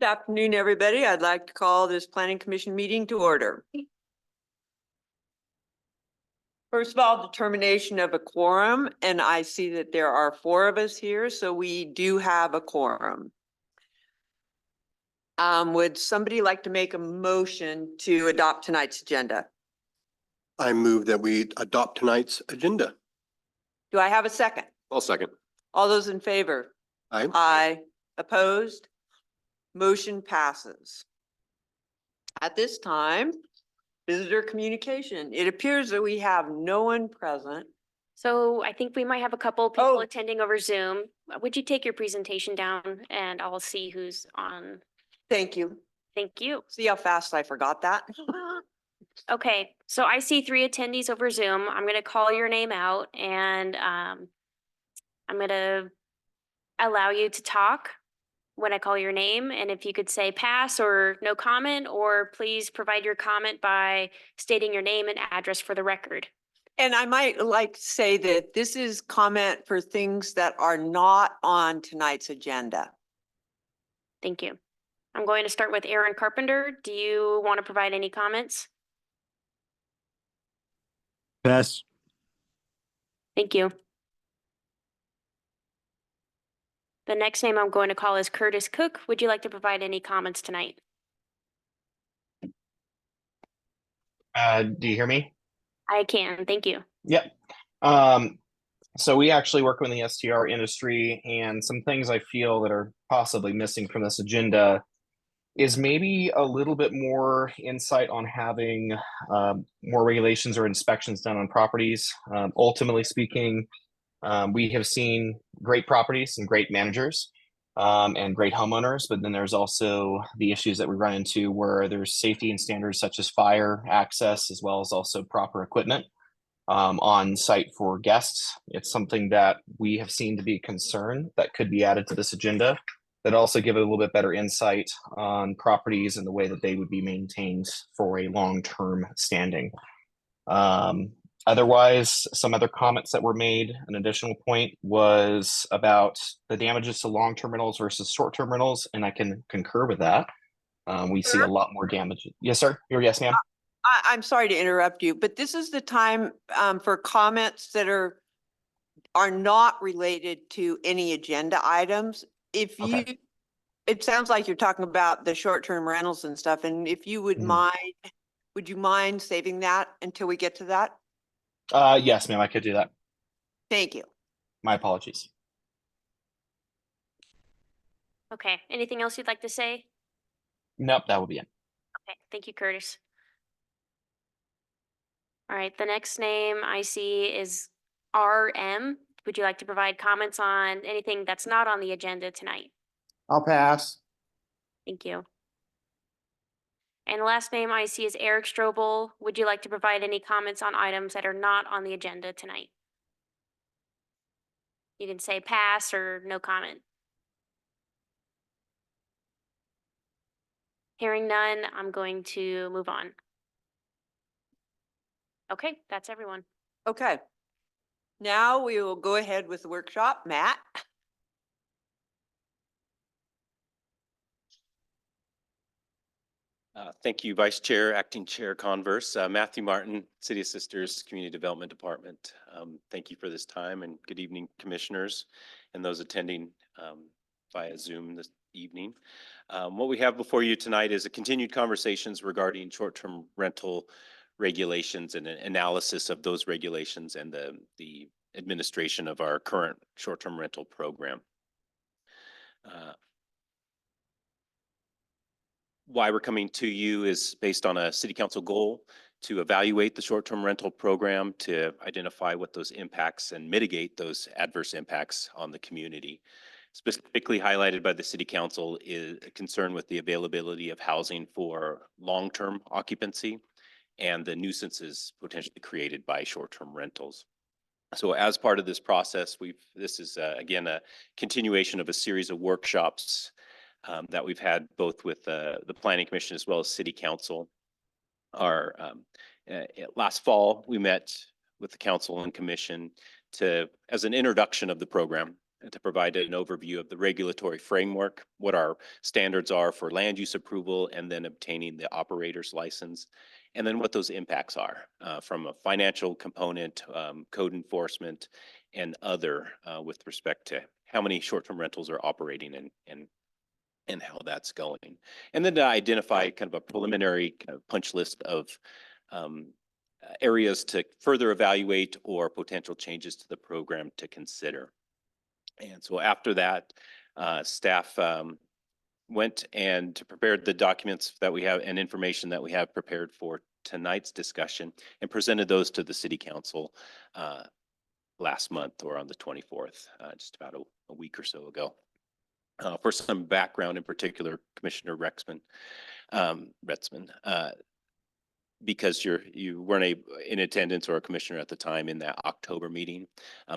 Good afternoon, everybody. I'd like to call this planning commission meeting to order. First of all, determination of a quorum, and I see that there are 4 of us here, so we do have a quorum. Would somebody like to make a motion to adopt tonight's agenda? I move that we adopt tonight's agenda. Do I have a second? I'll second. All those in favor? Aye. Aye. Opposed? Motion passes. At this time, visitor communication. It appears that we have no one present. So I think we might have a couple people Oh. attending over Zoom. Would you take your presentation down and I'll see who's on? Thank you. Thank you. See how fast I forgot that? Okay, so I see 3 attendees over Zoom. I'm gonna call your name out and I'm gonna allow you to talk when I call your name. And if you could say pass or no comment, or please provide your comment by stating your name and address for the record. And I might like to say that this is comment for things that are not on tonight's agenda. Thank you. I'm going to start with Aaron Carpenter. Do you want to provide any comments? Pass. Thank you. The next name I'm going to call is Curtis Cook. Would you like to provide any comments tonight? Do you hear me? I can, thank you. Yep. So we actually work with the STR industry, and some things I feel that are possibly missing from this agenda is maybe a little bit more insight on having more regulations or inspections done on properties. Ultimately speaking, we have seen great properties and great managers and great homeowners, but then there's also the issues that we run into where there's safety and standards such as fire access, as well as also proper equipment on site for guests. It's something that we have seen to be a concern that could be added to this agenda, that also give it a little bit better insight on properties and the way that they would be maintained for a long-term standing. Otherwise, some other comments that were made, an additional point was about the damages to long-term rentals versus short-term rentals, and I can concur with that. We see a lot more damage. Yes, sir. Yes, ma'am. I'm sorry to interrupt you, but this is the time for comments that are not related to any agenda items. If you, Okay. it sounds like you're talking about the short-term rentals and stuff, and if you would mind, would you mind saving that until we get to that? Yes, ma'am, I could do that. Thank you. My apologies. Okay, anything else you'd like to say? Nope, that will be it. Okay, thank you, Curtis. All right, the next name I see is RM. Would you like to provide comments on anything that's not on the agenda tonight? I'll pass. Thank you. And the last name I see is Eric Strobel. Would you like to provide any comments on items that are not on the agenda tonight? You can say pass or no comment. Hearing none, I'm going to move on. Okay, that's everyone. Okay. Now we will go ahead with the workshop. Matt? Thank you, Vice Chair, Acting Chair Converse. Matthew Martin, City of Sisters Community Development Department. Thank you for this time, and good evening, commissioners and those attending via Zoom this evening. What we have before you tonight is a continued conversations regarding short-term rental regulations and an analysis of those regulations and the administration of our current short-term rental program. Why we're coming to you is based on a city council goal to evaluate the short-term rental program, to identify what those impacts and mitigate those adverse impacts on the community. Specifically highlighted by the city council is a concern with the availability of housing for long-term occupancy and the nuisances potentially created by short-term rentals. So as part of this process, this is again a continuation of a series of workshops that we've had both with the Planning Commission as well as City Council. Last fall, we met with the Council and Commission as an introduction of the program to provide an overview of the regulatory framework, what our standards are for land use approval and then obtaining the operator's license, and then what those impacts are from a financial component, code enforcement, and other with respect to how many short-term rentals are operating and how that's going. And then to identify kind of a preliminary kind of punch list of areas to further evaluate or potential changes to the program to consider. And so after that, staff went and prepared the documents that we have and information that we have prepared for tonight's discussion and presented those to the city council last month or on the 24th, just about a week or so ago. For some background, in particular, Commissioner Retzman, because you weren't in attendance or a commissioner at the time in that October meeting,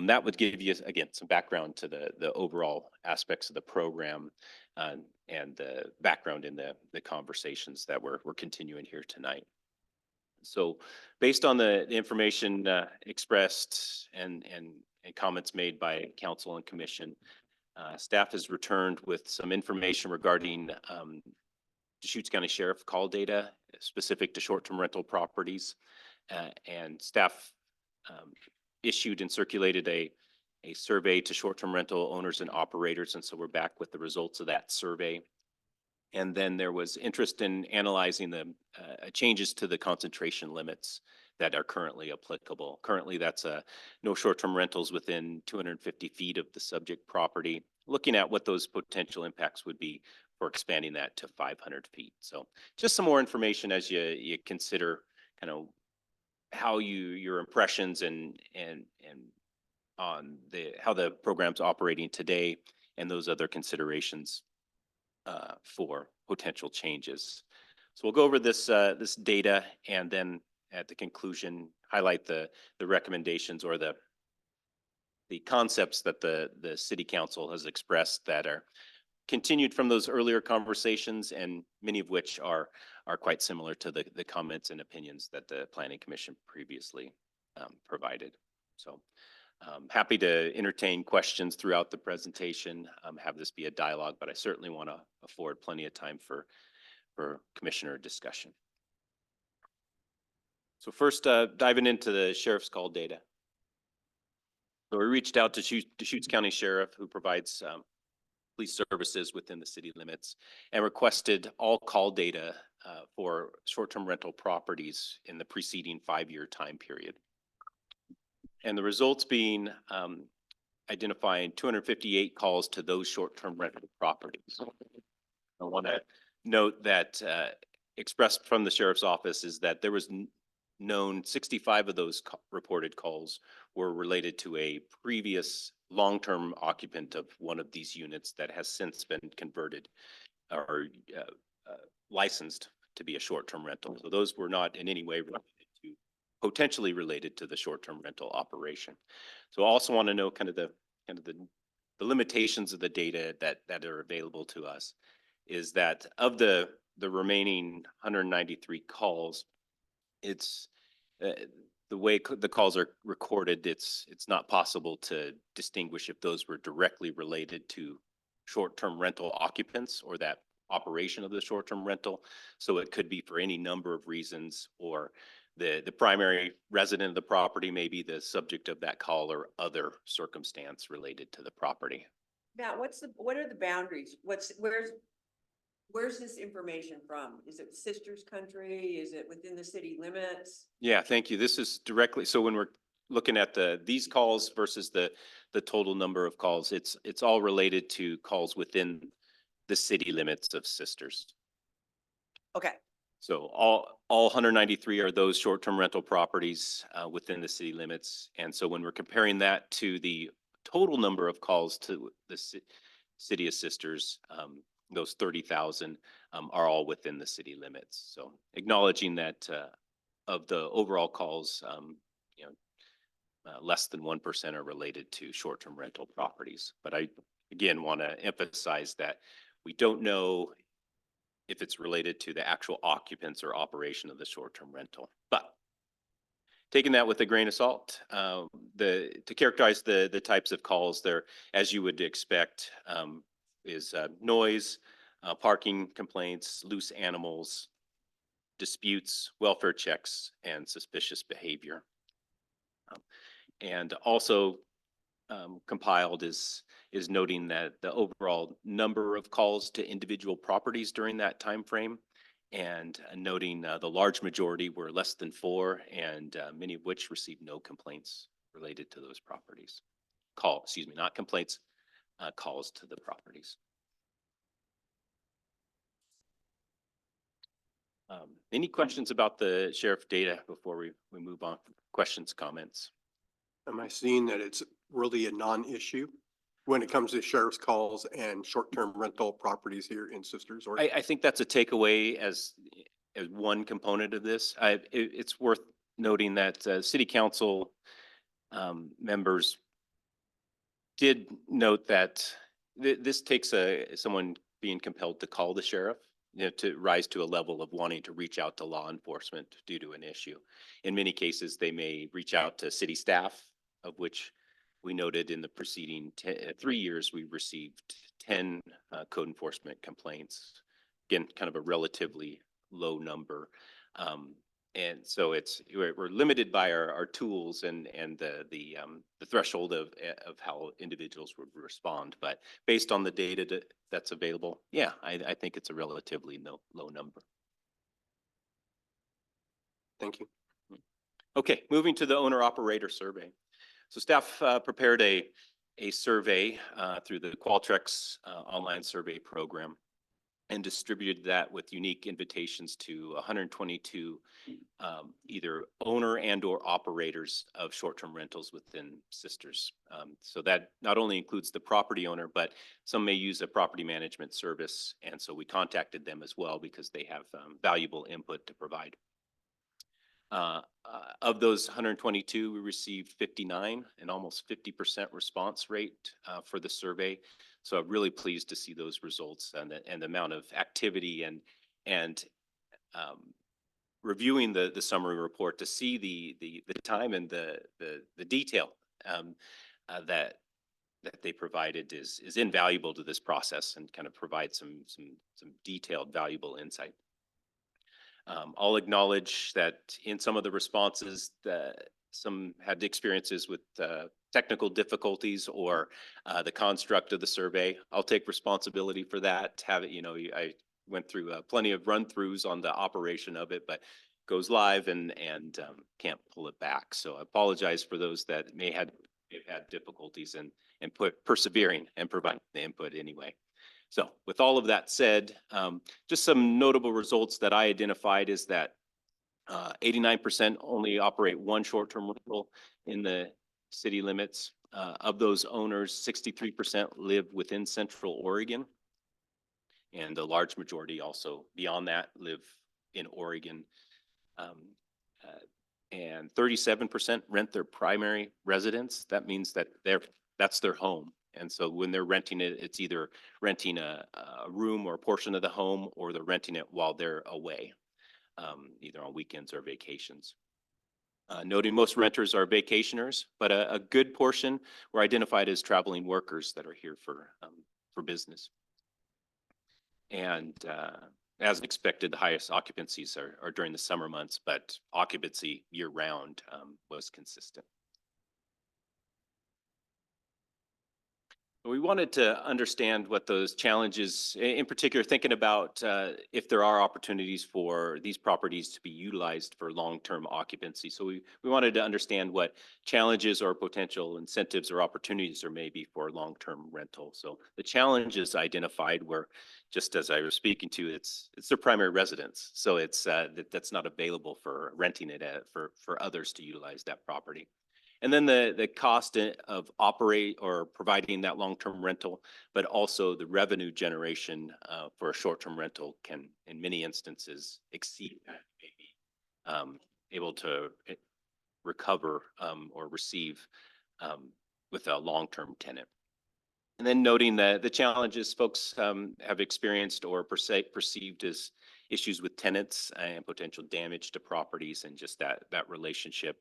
that would give you, again, some background to the overall aspects of the program and the background in the conversations that we're continuing here tonight. So based on the information expressed and comments made by council and commission, staff has returned with some information regarding Deschutes County Sheriff call data specific to short-term rental properties, and staff issued and circulated a survey to short-term rental owners and operators, and so we're back with the results of that survey. And then there was interest in analyzing the changes to the concentration limits that are currently applicable. Currently, that's no short-term rentals within 250 feet of the subject property, looking at what those potential impacts would be for expanding that to 500 feet. So just some more information as you consider kind of how your impressions and on how the program's operating today and those other considerations for potential changes. So we'll go over this data and then at the conclusion highlight the recommendations or the concepts that the city council has expressed that are continued from those earlier conversations, and many of which are quite similar to the comments and opinions that the Planning Commission previously provided. So happy to entertain questions throughout the presentation, have this be a dialogue, but I certainly want to afford plenty of time for commissioner discussion. So first, diving into the sheriff's call data. So we reached out to Deschutes County Sheriff, who provides police services within the city limits, and requested all call data for short-term rental properties in the preceding 5-year time period. And the results being identifying 258 calls to those short-term rental properties. I want to note that expressed from the sheriff's office is that there was known 65 of those reported calls were related to a previous long-term occupant of one of these units that has since been converted or licensed to be a short-term rental. So those were not in any way potentially related to the short-term rental operation. So I also want to know kind of the limitations of the data that are available to us is that of the remaining 193 calls, it's the way the calls are recorded, it's not possible to distinguish if those were directly related to short-term rental occupants or that operation of the short-term rental. So it could be for any number of reasons, or the primary resident of the property may be the subject of that call or other circumstance related to the property. Matt, what are the boundaries? Where's this information from? Is it Sisters Country? Is it within the city limits? Yeah, thank you. This is directly, so when we're looking at these calls versus the total number of calls, it's all related to calls within the city limits of Sisters. Okay. So all 193 are those short-term rental properties within the city limits. And so when we're comparing that to the total number of calls to the city of Sisters, those 30,000 are all within the city limits. So acknowledging that of the overall calls, less than 1% are related to short-term rental properties. But I, again, want to emphasize that we don't know if it's related to the actual occupants or operation of the short-term rental. But taking that with a grain of salt. To characterize the types of calls there, as you would expect, is noise, parking complaints, loose animals, disputes, welfare checks, and suspicious behavior. And also compiled is noting that the overall number of calls to individual properties during that time frame, and noting the large majority were less than 4, and many of which received no complaints related to those properties. Not complaints, calls to the properties. Any questions about the sheriff data before we move on? Questions, comments? Am I seeing that it's really a non-issue when it comes to sheriff's calls and short-term rental properties here in Sisters? Or I think that's a takeaway as one component of this. It's worth noting that city council members did note that this takes someone being compelled to call the sheriff, to rise to a level of wanting to reach out to law enforcement due to an issue. In many cases, they may reach out to city staff, of which we noted in the preceding 3 years, we received 10 code enforcement complaints. Again, kind of a relatively low number. And so we're limited by our tools and the threshold of how individuals would respond. But based on the data that's available, yeah, I think it's a relatively low number. thank you. Okay, moving to the owner operator survey. So staff prepared a survey through the Qualtrics online survey program, and distributed that with unique invitations to 122 either owner and or operators of short-term rentals within Sisters. So that not only includes the property owner, but some may use a property management service. And so we contacted them as well because they have valuable input to provide. Of those 122, we received 59 and almost 50% response rate for the survey. So I'm really pleased to see those results and the amount of activity and reviewing the summary report to see the time and the detail that they provided is invaluable to this process, and kind of provide some detailed, valuable insight. I'll acknowledge that in some of the responses, some had experiences with technical difficulties or the construct of the survey. I'll take responsibility for that. I went through plenty of run-throughs on the operation of it, but goes live and can't pull it back. So I apologize for those that may have had difficulties and persevering and providing the input anyway. So with all of that said, just some notable results that I identified is that 89% only operate one short-term rental in the city limits. Of those owners, 63% live within Central Oregon. And the large majority also beyond that live in Oregon. And 37% rent their primary residence. That means that that's their home. And so when they're renting it, it's either renting a room or a portion of the home, or they're renting it while they're away, either on weekends or vacations. Noting most renters are vacationers, but a good portion were identified as traveling workers that are here for business. And as expected, the highest occupancies are during the summer months, but occupancy year round was consistent. We wanted to understand what those challenges, in particular, thinking about if there are opportunities for these properties to be utilized for long-term occupancy. So we wanted to understand what challenges or potential incentives or opportunities there may be for long-term rental. So the challenges identified were, just as I was speaking to, it's their primary residence. So it's that's not available for renting it for others to utilize that property. And then the cost of operate or providing that long-term rental, but also the revenue generation for a short-term rental can, in many instances, exceed that maybe able to recover or receive with a long-term tenant. And then noting the challenges folks have experienced or perceived as issues with tenants and potential damage to properties, and just that relationship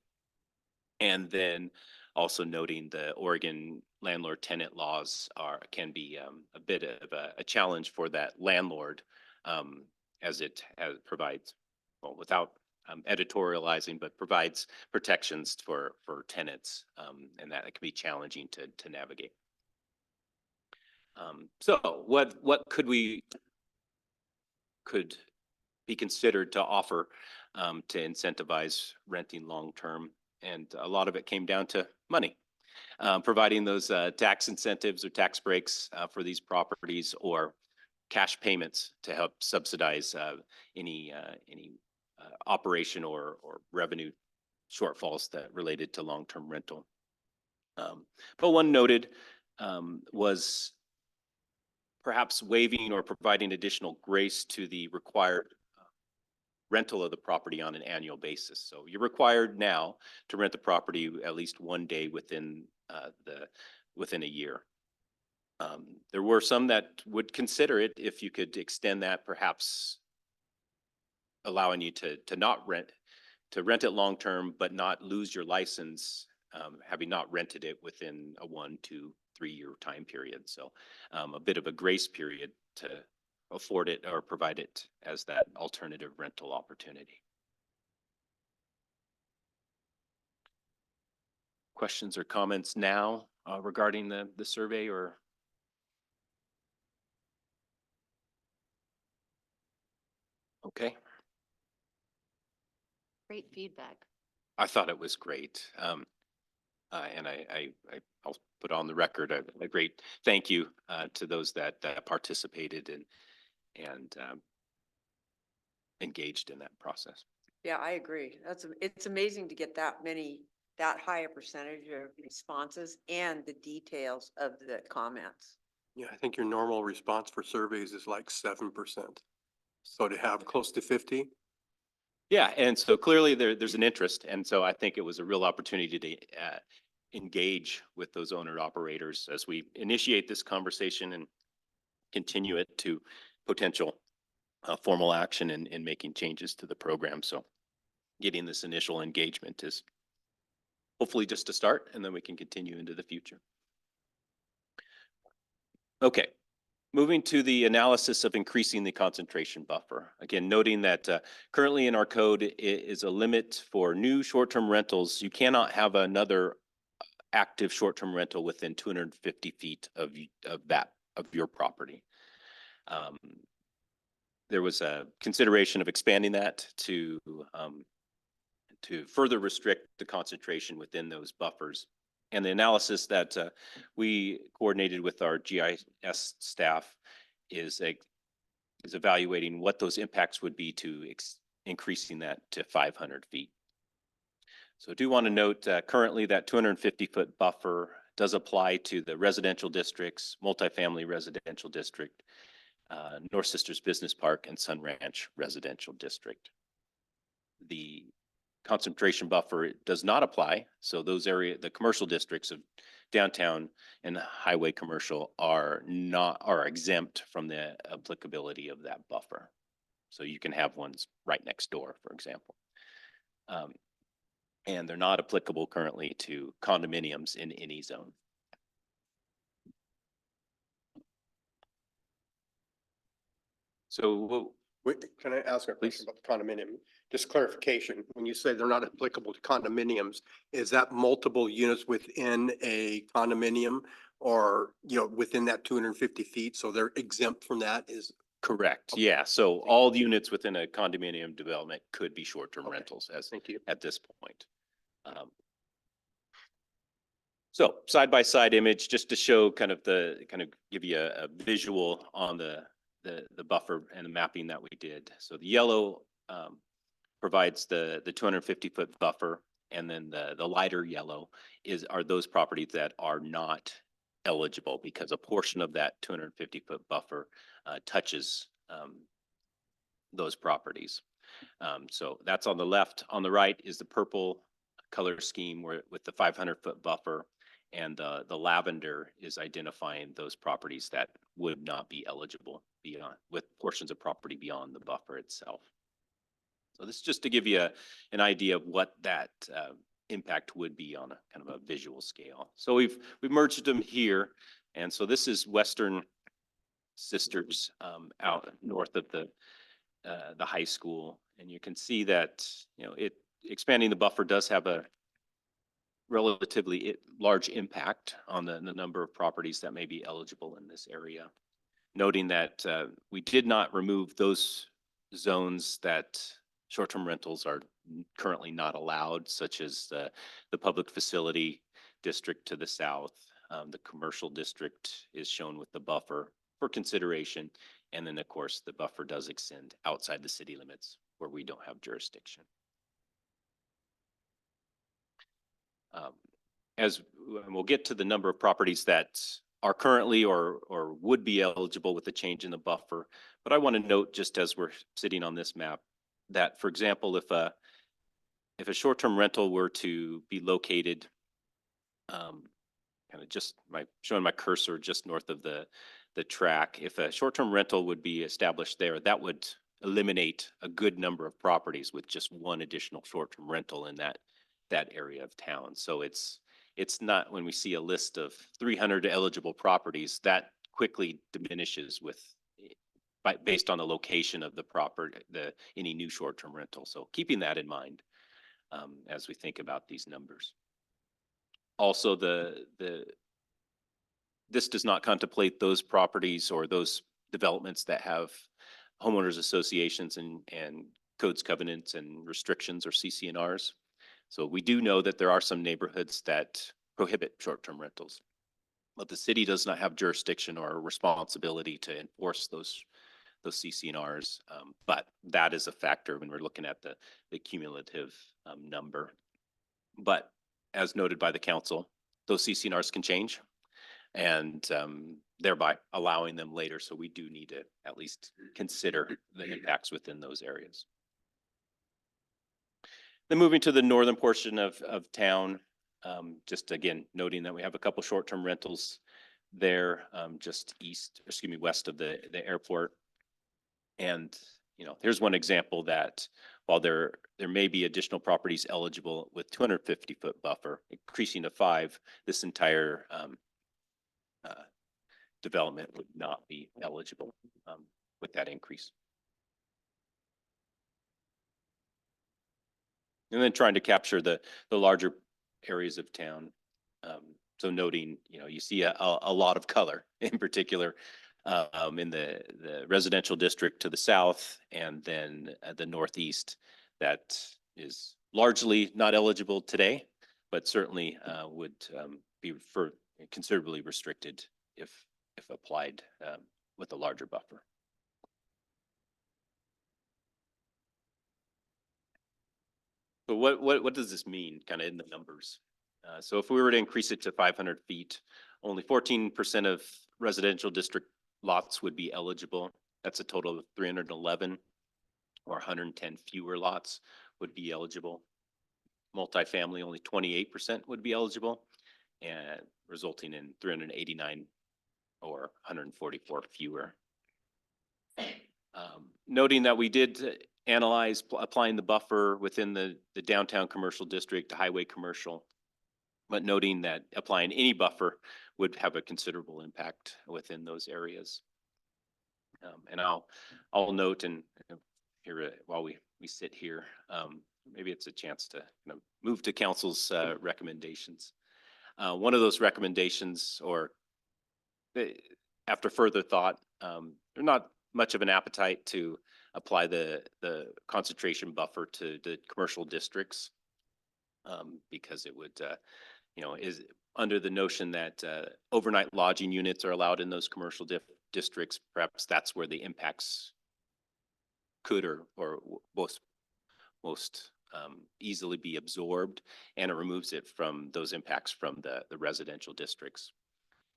And then also noting the Oregon landlord tenant laws can be a bit of a challenge for that landlord, as it provides, well, without editorializing, but provides protections for tenants, and that it can be challenging to navigate. So what could be considered to offer to incentivize renting long-term? And a lot of it came down to money, providing those tax incentives or tax breaks for these properties, or cash payments to help subsidize any operation or revenue shortfalls that related to long-term rental. But one noted was perhaps waiving or providing additional grace to the required rental of the property on an annual basis. So you're required now to rent the property at least one day within a year. There were some that would consider it if you could extend that, perhaps allowing you to rent it long term, but not lose your license, having not rented it within a 1, 2, 3 year time period. So a bit of a grace period to afford it or provide it as that alternative rental opportunity. Questions or comments now regarding the survey, or? Okay. Great feedback. I thought it was great. And I'll put on the record a great thank you to those that participated and engaged in that process. Yeah, I agree. It's amazing to get that high a percentage of responses and the details of the comments. Yeah, I think your normal response for surveys is like 7%. So to have close to 50, Yeah, and so clearly there's an interest, and so I think it was a real opportunity to engage with those owner operators as we initiate this conversation and continue it to potential formal action in making changes to the program. So getting this initial engagement is hopefully just a start, and then we can continue into the future. Okay. Moving to the analysis of increasing the concentration buffer. Again, noting that currently in our code is a limit for new short-term rentals. You cannot have another active short-term rental within 250 feet of your property. There was a consideration of expanding that to further restrict the concentration within those buffers. And the analysis that we coordinated with our GIS staff is evaluating what those impacts would be to increasing that to 500 feet. So I do want to note currently that 250-foot buffer does apply to the residential districts, multifamily residential district, North Sisters Business Park, and Sun Ranch residential district. The concentration buffer does not apply. So those the commercial districts of downtown and highway commercial are exempt from the applicability of that buffer. So you can have ones right next door, for example. And they're not applicable currently to condominiums in any zone. So wait, can I ask a question about the condominium? Just clarification, when you say they're not applicable to condominiums, is that multiple units within a condominium, or, within that 250 feet? So they're exempt from that is? correct. Yeah. So all the units within a condominium development could be short-term rentals Thank you. at this point. So side-by-side image, just to show kind of give you a visual on the buffer and the mapping that we did. So the yellow provides the 250-foot buffer, and then the lighter yellow are those properties that are not eligible because a portion of that 250-foot buffer touches those properties. So that's on the left. On the right is the purple color scheme with the 500-foot buffer, and the lavender is identifying those properties that would not be eligible with portions of property beyond the buffer itself. So this is just to give you an idea of what that impact would be on a kind of a visual scale. So we've merged them here. And so this is Western Sisters out north of the high school. And you can see that, you know, expanding the buffer does have a relatively large impact on the number of properties that may be eligible in this area. Noting that we did not remove those zones that short-term rentals are currently not allowed, such as the public facility district to the south. The commercial district is shown with the buffer for consideration. And then, of course, the buffer does extend outside the city limits where we don't have jurisdiction. As we'll get to the number of properties that are currently or would be eligible with the change in the buffer. But I want to note, just as we're sitting on this map, that, for example, if a short-term rental were to be located kind of just showing my cursor just north of the track, if a short-term rental would be established there, that would eliminate a good number of properties with just one additional short-term rental in that area of town. So it's not, when we see a list of 300 eligible properties, that quickly diminishes based on the location of the property, any new short-term rental. So keeping that in mind as we think about these numbers. Also, this does not contemplate those properties or those developments that have homeowners associations and codes, covenants, and restrictions, or CC&Rs. So we do know that there are some neighborhoods that prohibit short-term rentals, but the city does not have jurisdiction or responsibility to enforce those CC&Rs. But that is a factor when we're looking at the cumulative number. But as noted by the council, those CC&Rs can change, and thereby allowing them later. So we do need to at least consider the impacts within those areas. Then moving to the northern portion of town, just again, noting that we have a couple short-term rentals there, just west of the airport. And, you know, here's one example that while there may be additional properties eligible with 250-foot buffer, increasing to 5, this entire development would not be eligible with that increase. And then trying to capture the larger areas of town. So noting, you know, you see a lot of color in particular in the residential district to the south, and then the northeast that is largely not eligible today, but certainly would be considerably restricted if applied with a larger buffer. So what does this mean kind of in the numbers? So if we were to increase it to 500 feet, only 14% of residential district lots would be eligible. That's a total of 311, or 110 fewer lots would be eligible. Multifamily, only 28% would be eligible, and resulting in 389 or 144 fewer. Noting that we did analyze applying the buffer within the downtown commercial district to highway commercial, but noting that applying any buffer would have a considerable impact within those areas. And I'll note, and here while we sit here, maybe it's a chance to move to council's recommendations. One of those recommendations, or after further thought, there's not much of an appetite to apply the concentration buffer to the commercial districts because it would, is under the notion that overnight lodging units are allowed in those commercial districts. Perhaps that's where the impacts could or most easily be absorbed, and it removes it from those impacts from the residential districts.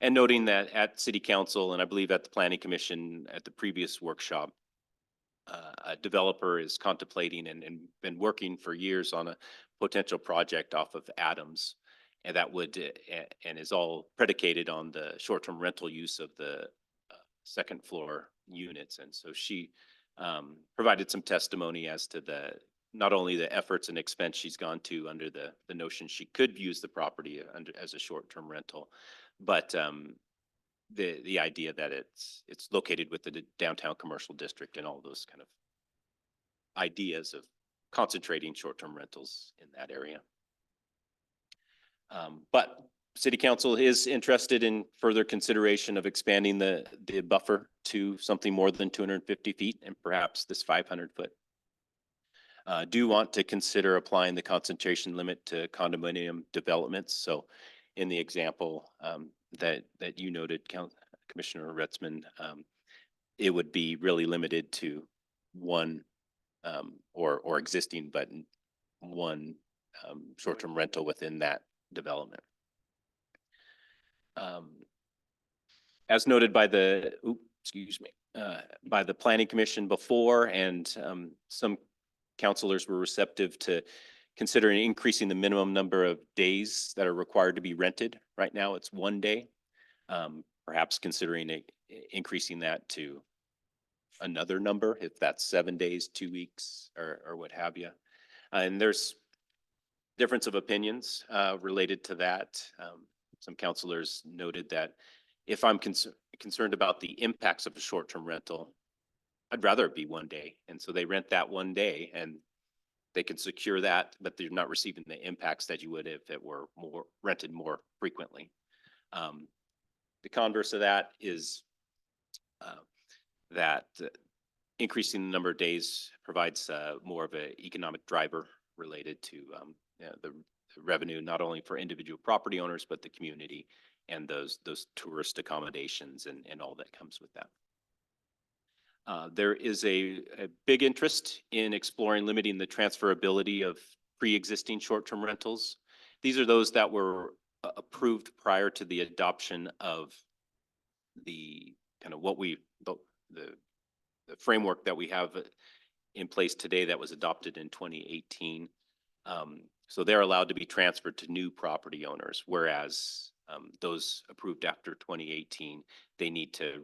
And noting that at City Council, and I believe at the Planning Commission at the previous workshop, a developer is contemplating and been working for years on a potential project off of Adams, and that would and is all predicated on the short-term rental use of the second floor units. And so she provided some testimony as to not only the efforts and expense she's gone to under the notion she could use the property under as a short-term rental, but the idea that it's located with the downtown commercial district and all those kind of ideas of concentrating short-term rentals in that area. But City Council is interested in further consideration of expanding the buffer to something more than 250 feet and perhaps this 500 foot. Do want to consider applying the concentration limit to condominium developments. So in the example that you noted, Commissioner Retzman, it would be really limited to one or existing, but one short-term rental within that development. As noted by the, by the Planning Commission before, and some councilors were receptive to considering increasing the minimum number of days that are required to be rented. Right now, it's 1 day. Perhaps considering increasing that to another number, if that's 7 days, 2 weeks, or what have you. And there's difference of opinions related to that. Some councilors noted that if I'm concerned about the impacts of a short-term rental, I'd rather it be 1 day. And so they rent that 1 day and they can secure that, but they're not receiving the impacts that you would if it were more rented more frequently. The converse of that is that increasing the number of days provides more of an economic driver related to the revenue, not only for individual property owners, but the community and those tourist accommodations and all that comes with that. There is a big interest in exploring limiting the transferability of pre-existing short-term rentals. These are those that were approved prior to the adoption of the kind of the framework that we have in place today that was adopted in 2018. So they're allowed to be transferred to new property owners, whereas those approved after 2018, they need to,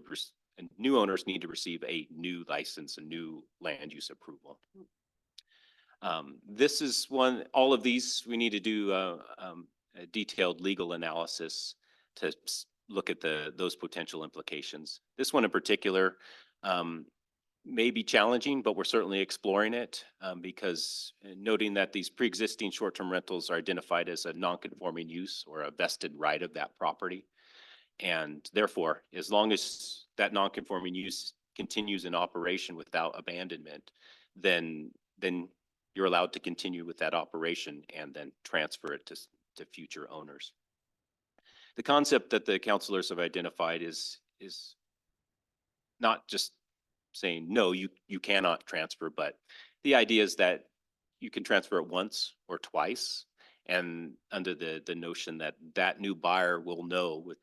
new owners need to receive a new license, a new land use approval. This is all of these, we need to do a detailed legal analysis to look at those potential implications. This one in particular may be challenging, but we're certainly exploring it because noting that these pre-existing short-term rentals are identified as a non-conforming use or a vested right of that property. And therefore, as long as that non-conforming use continues in operation without abandonment, then you're allowed to continue with that operation and then transfer it to future owners. The concept that the councilors have identified is not just saying, no, you cannot transfer, but the idea is that you can transfer it once or twice, and under the notion that that new buyer will know with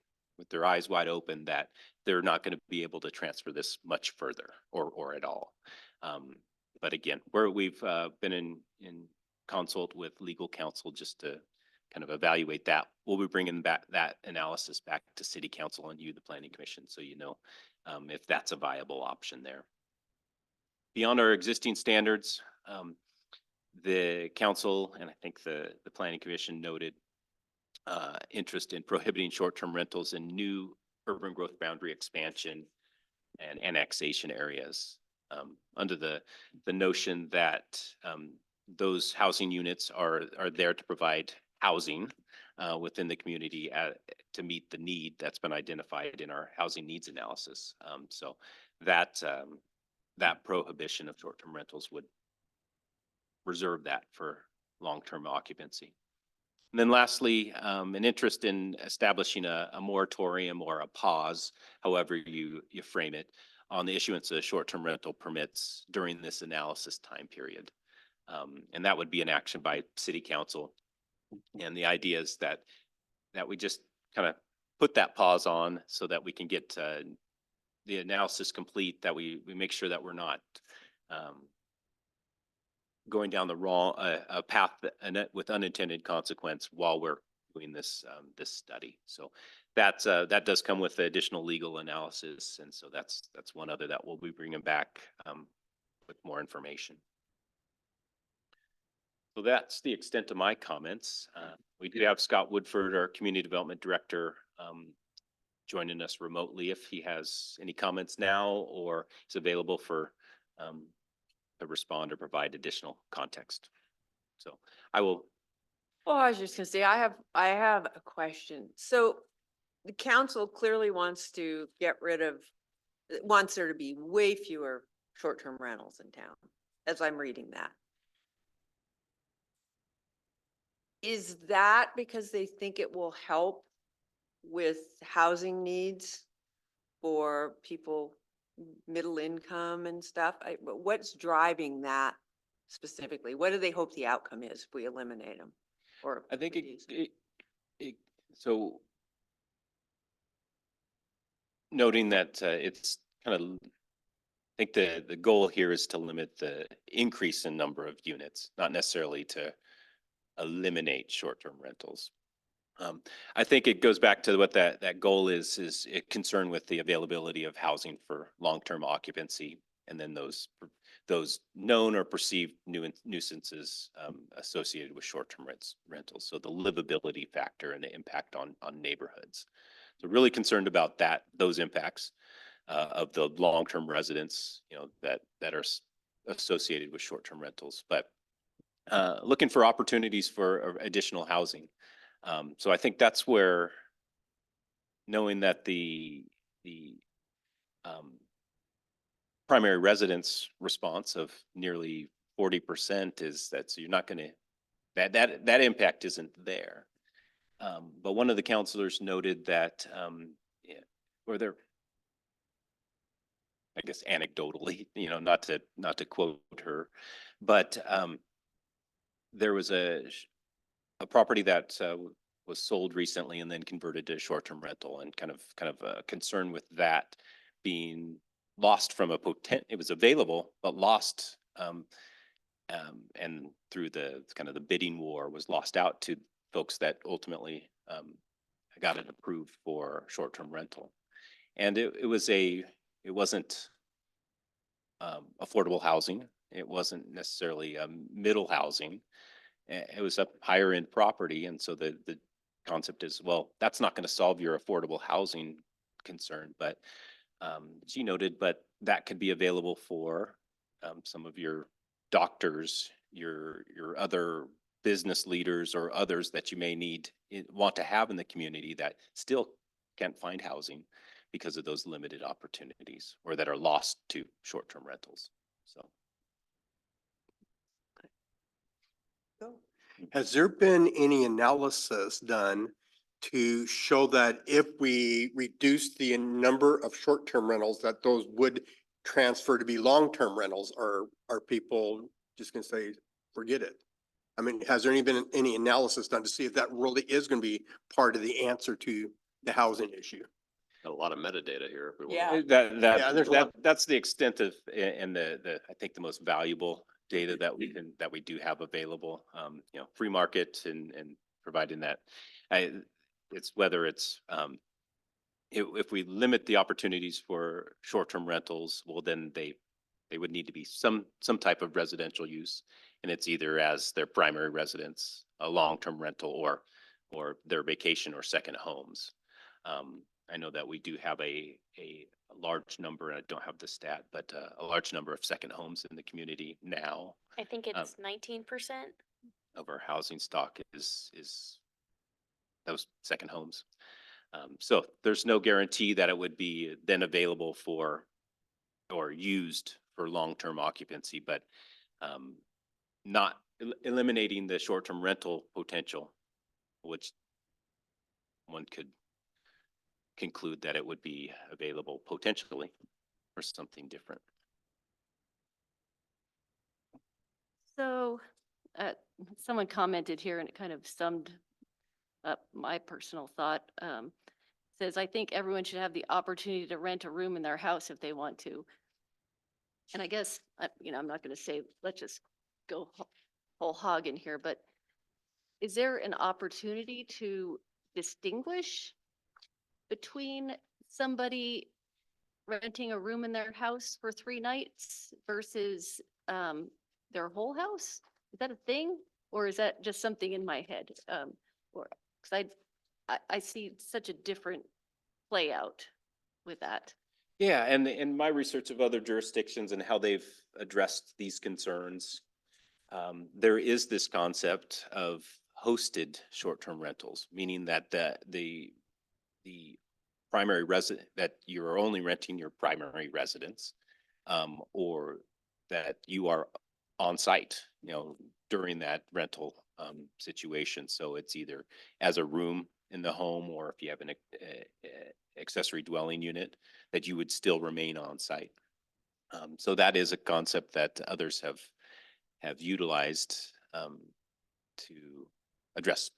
their eyes wide open that they're not going to be able to transfer this much further or at all. But again, we've been in consult with legal counsel just to kind of evaluate that. We'll be bringing back that analysis back to City Council and you, the Planning Commission, so you know if that's a viable option there. Beyond our existing standards, the council and I think the Planning Commission noted interest in prohibiting short-term rentals in new urban growth boundary expansion and annexation areas under the notion that those housing units are there to provide housing within the community to meet the need that's been identified in our housing needs analysis. So that prohibition of short-term rentals would reserve that for long-term occupancy. And then lastly, an interest in establishing a moratorium or a pause, however you frame it, on the issuance of short-term rental permits during this analysis time period. And that would be an action by City Council. And the idea is that we just kind of put that pause on so that we can get the analysis complete, that we make sure that we're not going down the wrong path with unintended consequence while we're doing this study. So that does come with additional legal analysis, and so that's one other that we'll be bringing back with more information. So that's the extent of my comments. We do have Scott Woodford, our Community Development Director, joining us remotely if he has any comments now or is available for to respond or provide additional context. So I will, Oh, I was just gonna say, I have a question. So the council clearly wants to get rid of, wants there to be way fewer short-term rentals in town, as I'm reading that. Is that because they think it will help with housing needs for people, middle income and stuff? But what's driving that specifically? What do they hope the outcome is if we eliminate them? Or I think reduce 'em? so noting that it's kind of, I think the goal here is to limit the increase in number of units, not necessarily to eliminate short-term rentals. I think it goes back to what that goal is a concern with the availability of housing for long-term occupancy, and then those known or perceived nuisances associated with short-term rentals. So the livability factor and the impact on neighborhoods. So really concerned about those impacts of the long-term residents, that are associated with short-term rentals, but looking for opportunities for additional housing. So I think that's where, knowing that the primary residence response of nearly 40% is that, so you're not going to, that impact isn't there. But one of the counselors noted that, or they're, I guess anecdotally, not to quote her, but there was a property that was sold recently and then converted to short-term rental, and kind of a concern with that being lost from it was available, but lost, and through the kind of the bidding war was lost out to folks that ultimately got it approved for short-term rental. And it wasn't affordable housing. It wasn't necessarily middle housing. It was a higher end property. And so the concept is, well, that's not going to solve your affordable housing concern, but she noted, but that could be available for some of your doctors, your other business leaders, or others that you may want to have in the community that still can't find housing because of those limited opportunities, or that are lost to short-term rentals. So. Has there been any analysis done to show that if we reduce the number of short-term rentals, that those would transfer to be long-term rentals, or are people just gonna say, forget it? I mean, has there been any analysis done to see if that really is gonna be part of the answer to the housing issue? Got a lot of metadata here. If we want Yeah. Yeah, there's a lot. That's the extent of, and I think the most valuable data that we do have available, free market and providing that. It's whether it's, if we limit the opportunities for short-term rentals, well, then they would need to be some type of residential use. And it's either as their primary residence, a long-term rental, or their vacation or second homes. I know that we do have a large number, and I don't have the stat, but a large number of second homes in the community now. I think it's 19%. Of our housing stock is those second homes. So there's no guarantee that it would be then available for or used for long-term occupancy, but not eliminating the short-term rental potential, which one could conclude that it would be available potentially for something different. So, someone commented here and it kind of summed up my personal thought. Says, I think everyone should have the opportunity to rent a room in their house if they want to. And I guess, I'm not going to say, let's just go whole hog in here, but is there an opportunity to distinguish between somebody renting a room in their house for 3 nights versus their whole house? Is that a thing? Or is that just something in my head? Or, cause I see such a different play out with that. Yeah, and in my research of other jurisdictions and how they've addressed these concerns, there is this concept of hosted short-term rentals, meaning that the primary resident, that you're only renting your primary residence, or that you are on site, during that rental situation. So it's either as a room in the home, or if you have an accessory dwelling unit, that you would still remain on site. So that is a concept that others have utilized to address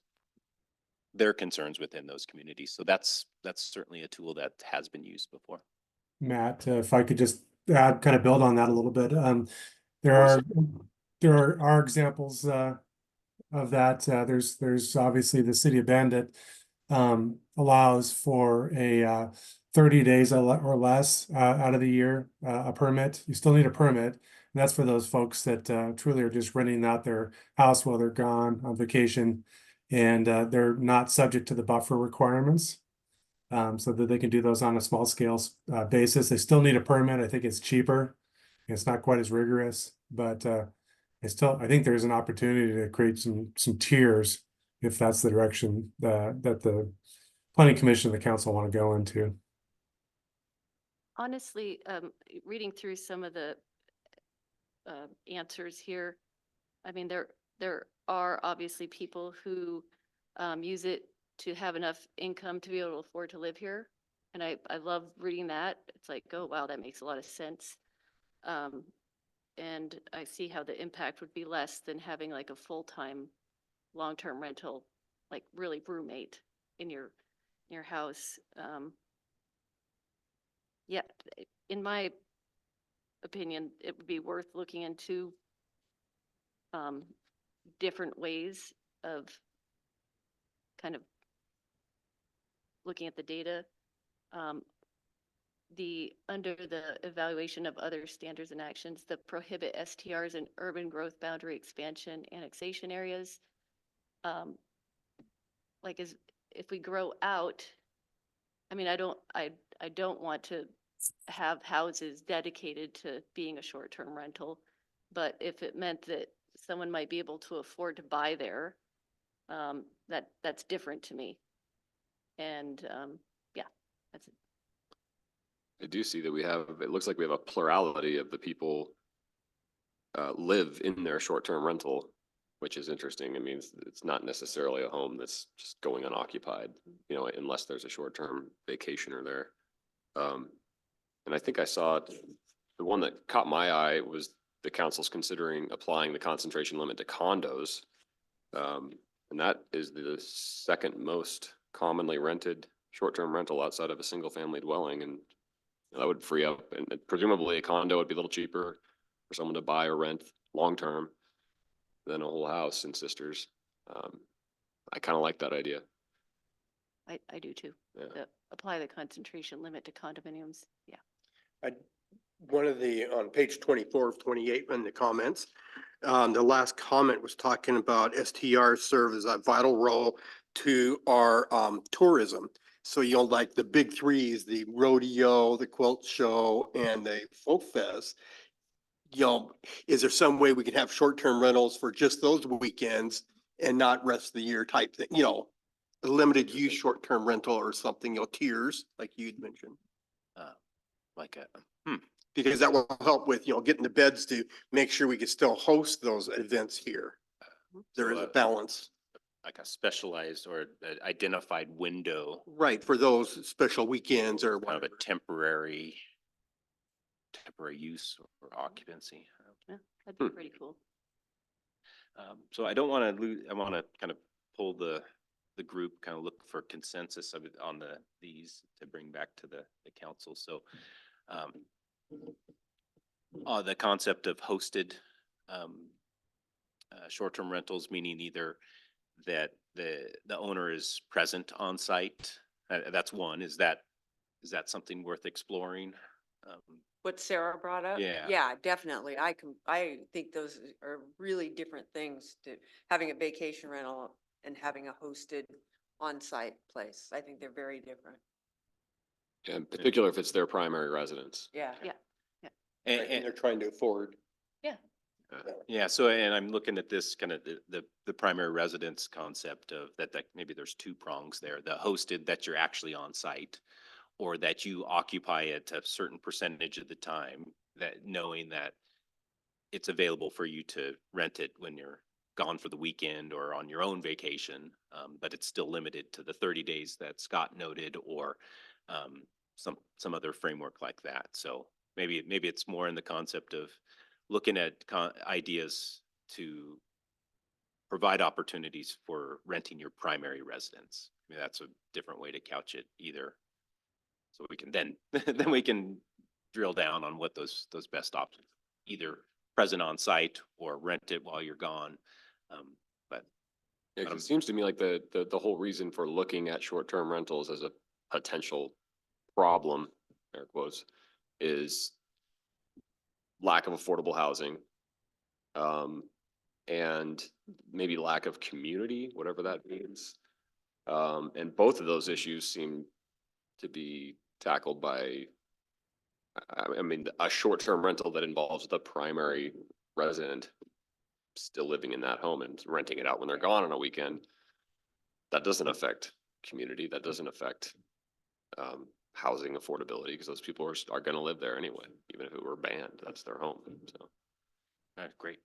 their concerns within those communities. So that's certainly a tool that has been used before. Matt, if I could just add, kind of build on that a little bit. There course. are examples of that. There's obviously the city of Bandit allows for a 30 days or less out of the year a permit. You still need a permit. And that's for those folks that truly are just renting out their house while they're gone on vacation, and they're not subject to the buffer requirements. So that they can do those on a small scale basis. They still need a permit. I think it's cheaper. It's not quite as rigorous, but I think there's an opportunity to create some tiers if that's the direction that the planning commission and the council want to go into. Honestly, reading through some of the answers here, I mean, there are obviously people who use it to have enough income to be able to afford to live here. And I love reading that. It's like, oh, wow, that makes a lot of sense. And I see how the impact would be less than having like a full-time, long-term rental, like really roommate in your house. Yeah, in my opinion, it would be worth looking into different ways of kind of looking at the data. Under the evaluation of other standards and actions, the prohibit STRs in urban growth boundary expansion annexation areas. Like if we grow out, I mean, I don't want to have houses dedicated to being a short-term rental, but if it meant that someone might be able to afford to buy there, that's different to me. And yeah, that's it. I do see that it looks like we have a plurality of the people live in their short-term rental, which is interesting. It means it's not necessarily a home that's just going unoccupied, unless there's a short-term vacationer there. And I think I saw the one that caught my eye was the council's considering applying the concentration limit to condos. And that is the second most commonly rented short-term rental outside of a single-family dwelling. And that would free up, and presumably a condo would be a little cheaper for someone to buy or rent long-term than a whole house in Sisters. I kind of like that idea. I do too. Yeah. Apply the concentration limit to condominiums. Yeah. On page 24 of 28 in the comments, the last comment was talking about STRs serve as a vital role to our tourism. So, like the big threes, the rodeo, the quilt show, and the folk fest, is there some way we can have short-term rentals for just those weekends and not rest of the year type thing, a limited use short-term rental or something, tiers like you'd mentioned? Because that will help with, getting the beds to make sure we can still host those events here. There is a balance. Like a specialized or an identified window, Right, for those special weekends or kind of whatever. a temporary use or occupancy. Yeah, that'd be pretty cool. So I don't want to lose, I want to kind of pull the group, kind of look for consensus of it on these to bring back to the council. So the concept of hosted short-term rentals, meaning either that the owner is present on site. That's one. Is that something worth exploring? What Sarah brought up? Yeah. Yeah, definitely. I think those are really different things to having a vacation rental and having a hosted on-site place. I think they're very different. In particular, if it's their primary residence. Yeah. Yeah. And they're trying to afford. Yeah, so, and I'm looking at this kind of the primary residence concept of that maybe there's two prongs there, the hosted that you're actually on site, or that you occupy it a certain percentage of the time, that knowing that it's available for you to rent it when you're gone for the weekend or on your own vacation, but it's still limited to the 30 days that Scott noted, or some other framework like that. So maybe it's more in the concept of looking at ideas to provide opportunities for renting your primary residence. I mean, that's a different way to couch it either. So we can then we can drill down on what those best options, either present on site or rent it while you're gone. But Yeah, 'cause it seems to me like the whole reason for looking at short-term rentals as a potential problem, air quotes, is lack of affordable housing. And maybe lack of community, whatever that means. And both of those issues seem to be tackled by, I mean, a short-term rental that involves the primary resident still living in that home and renting it out when they're gone on a weekend. That doesn't affect community. That doesn't affect housing affordability, because those people are going to live there anyway, even if it were banned. That's their home. So. great.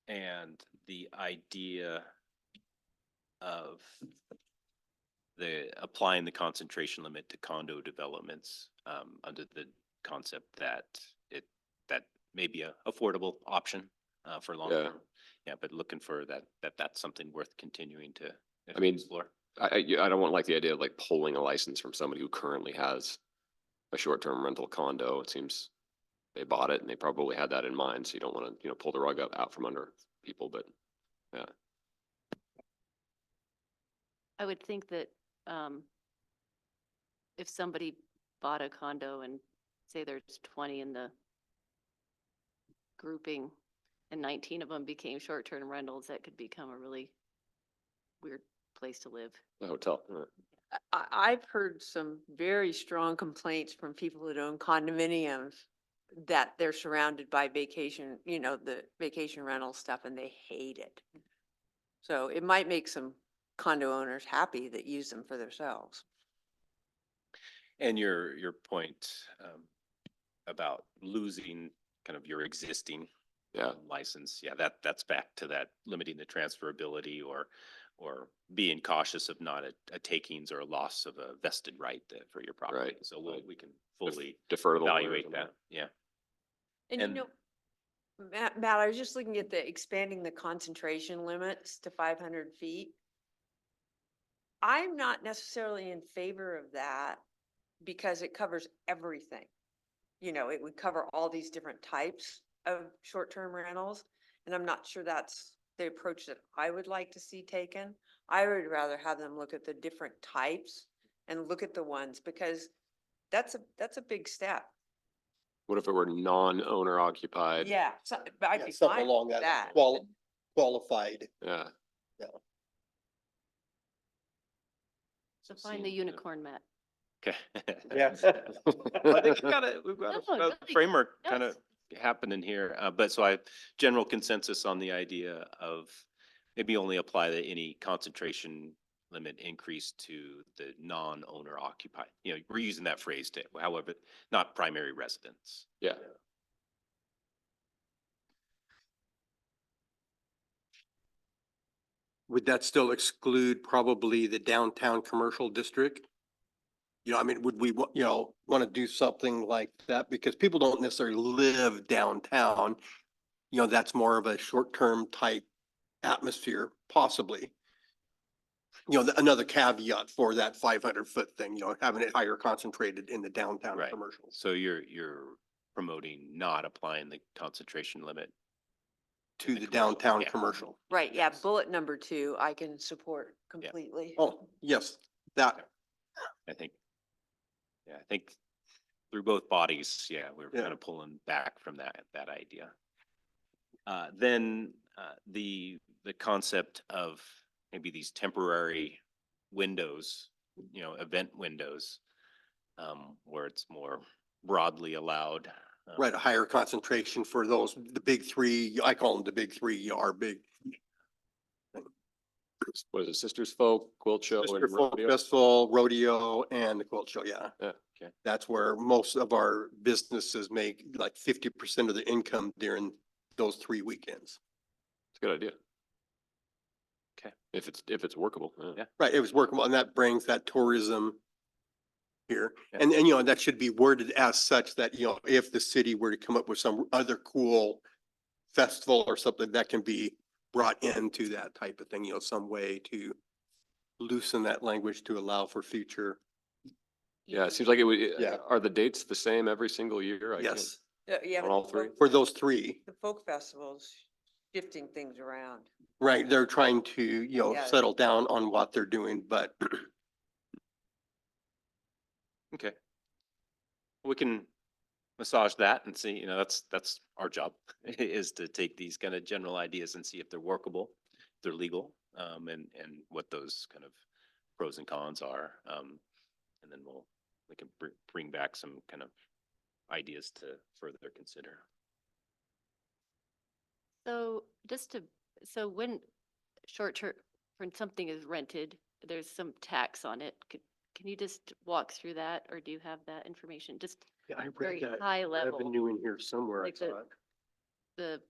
And the idea of applying the concentration limit to condo developments, under the concept that that may be a affordable option, for long term. Yeah, but looking for that's something worth continuing to I mean, explore. I don't want like the idea of like pulling a license from somebody who currently has a short-term rental condo. It seems they bought it and they probably had that in mind. So you don't want to, pull the rug out from under people, but yeah. I would think that if somebody bought a condo and say there's 20 in the grouping and 19 of them became short-term rentals, that could become a really weird place to live. The hotel. I've heard some very strong complaints from people that own condominiums that they're surrounded by vacation, the vacation rental stuff, and they hate it. So it might make some condo owners happy that use them for themselves. And your point, about losing kind of your existing Yeah. license. Yeah, that's back to that limiting the transferability or being cautious of not a takings or a loss of a vested right for your property. Right, So right. we can fully Defer the lawyers evaluate on that. Yeah. And And- Matt, I was just looking at the expanding the concentration limits to 500 feet. I'm not necessarily in favor of that because it covers everything. It would cover all these different types of short-term rentals. And I'm not sure that's the approach that I would like to see taken. I would rather have them look at the different types and look at the ones, because that's a big step. What if it were non-owner occupied? Yeah, I'd Yeah, be something fine along with that that. qualified. Yeah. So find the unicorn, Matt. Okay. Yeah. Well, I think we've got No, a really, framework kind yes. of happening here, but so general consensus on the idea of maybe only apply any concentration limit increase to the non-owner occupied. We're using that phrase to, however, not primary residence. Yeah. Would that still exclude probably the downtown commercial district? I mean, would we, want to do something like that? Because people don't necessarily live downtown. That's more of a short-term type atmosphere, possibly. Another caveat for that 500-foot thing, having it higher concentrated in the downtown Right. commercials. So you're promoting not applying the concentration limit To the the commercial, downtown yeah. commercial. Right, yeah, bullet number 2, I can support completely. Oh, yes, that. I think through both bodies, yeah, we're Yeah. kind of pulling back from that idea. Then the concept of maybe these temporary windows, event windows, where it's more broadly allowed. Right, a higher concentration for those, the big three, I call them the big three, are big. What is it, Sisters Folk, Quilt Show? Sister and Folk Rodeo? Festival, rodeo, and the quilt show, yeah. Yeah, okay. That's where most of our businesses make like 50% of the income during those 3 weekends. It's a good idea. Okay. If it's workable. Yeah. Right, it was workable, and that brings that tourism here. Yeah. And that should be worded as such that, if the city were to come up with some other cool festival or something that can be brought into that type of thing, some way to loosen that language to allow for future. Yeah, it seems like it would, Yeah. are the dates the same every single year? I can't- Yes, Yeah, On but all the three? folk- for those three, The folk festivals shifting things around. right? They're trying to, Yeah. settle down on what they're doing, but Okay. We can massage that and see, that's our job is to take these kind of general ideas and see if they're workable, if they're legal, and what those kind of pros and cons are. And then we can bring back some kind of ideas to further consider. So so when short term, when something is rented, there's some tax on it. Can you just walk through that, or do you have that information? Just yeah, I very read that high level, revenue in here somewhere. I Like the- thought. the,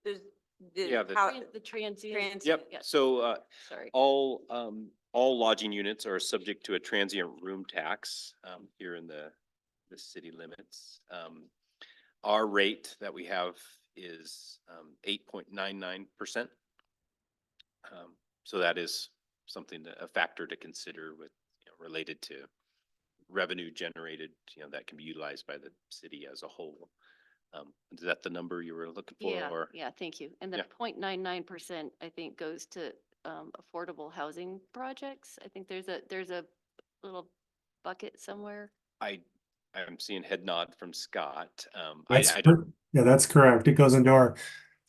There's, Yeah, the transient. Trans- Yep. Yeah, So, sorry. all lodging units are subject to a transient room tax, here in the city limits. Our rate that we have is, 8.99%. So that is something a factor to consider with, related to revenue generated, that can be utilized by the city as a whole. Is that the number you were looking for? Yeah, Or yeah, thank you. And the Yeah. 0.99%, I think, goes to affordable housing projects. I think there's a little bucket somewhere. I'm seeing head nod from Scott. That's, I don't, yeah, that's correct. It goes into our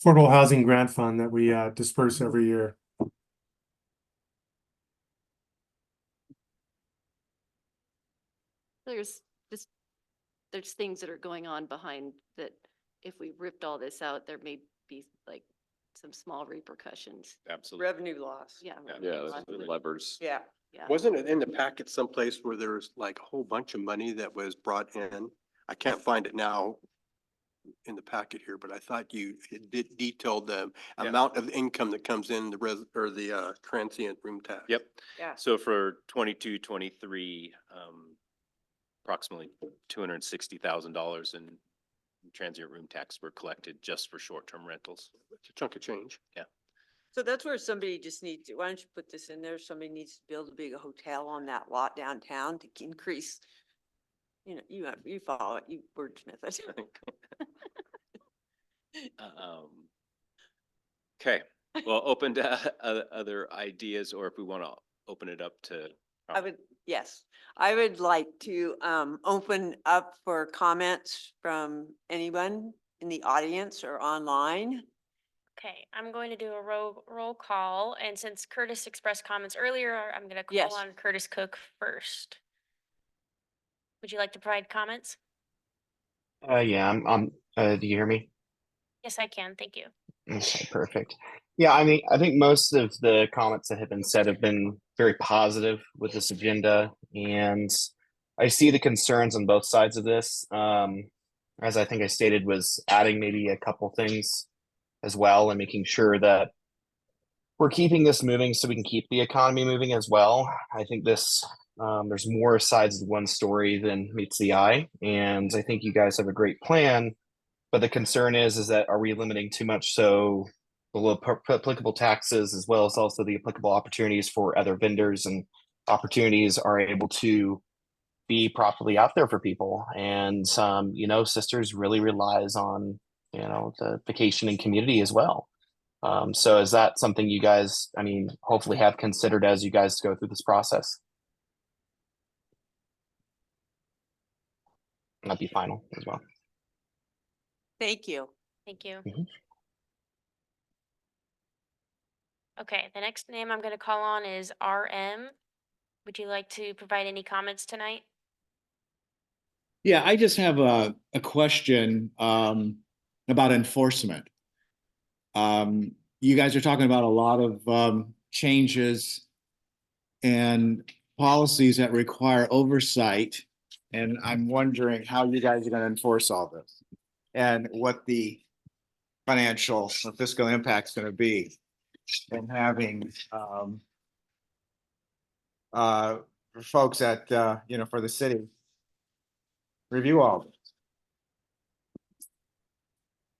affordable housing grant fund that we disperse every year. There's just, there's things that are going on behind that. If we ripped all this out, there may be like some small repercussions. absolutely. revenue loss. Yeah. Yeah, that's the levers. Yeah. Yeah. Wasn't it in the packet someplace where there was like a whole bunch of money that was brought in? I can't find it now in the packet here, but I thought it did detail the Yeah. amount of income that comes in the transient room tax. Yep. Yeah. So for 22, 23, approximately $260,000 in transient room tax were collected just for short-term rentals. It's a chunk of change. So that's where somebody just needs to, why don't you put this in there? Somebody needs to build a big hotel on that lot downtown to increase, you follow it, you wordsmith it. Okay, well, open to other ideas, or if we want to open it up to. Yes, I would like to open up for comments from anyone in the audience or online. Okay, I'm going to do a roll call, and since Curtis expressed comments earlier, I'm gonna Yes. call on Curtis Cook first. Would you like to provide comments? Yeah, do you hear me? Yes, I can, thank you. Okay, perfect. Yeah, I mean, I think most of the comments that have been said have been very positive with this agenda, and I see the concerns on both sides of this. As I think I stated, was adding maybe a couple things as well and making sure that we're keeping this moving so we can keep the economy moving as well. I think there's more sides of one story than meets the eye, and I think you guys have a great plan. But the concern is that are we limiting too much so below applicable taxes as well as also the applicable opportunities for other vendors and opportunities are able to be properly out there for people. And Sisters really relies on the vacationing community as well. So is that something you guys, hopefully have considered as you guys go through this process? That'd be final as well. Thank you. Thank you. Mhm. Okay, the next name I'm gonna call on is RM. Would you like to provide any comments tonight? Yeah, I just have a question about enforcement. You guys are talking about a lot of changes and policies that require oversight. And I'm wondering how you guys are gonna enforce all this and what the financial or fiscal impact's gonna be from having folks at for the city review all this.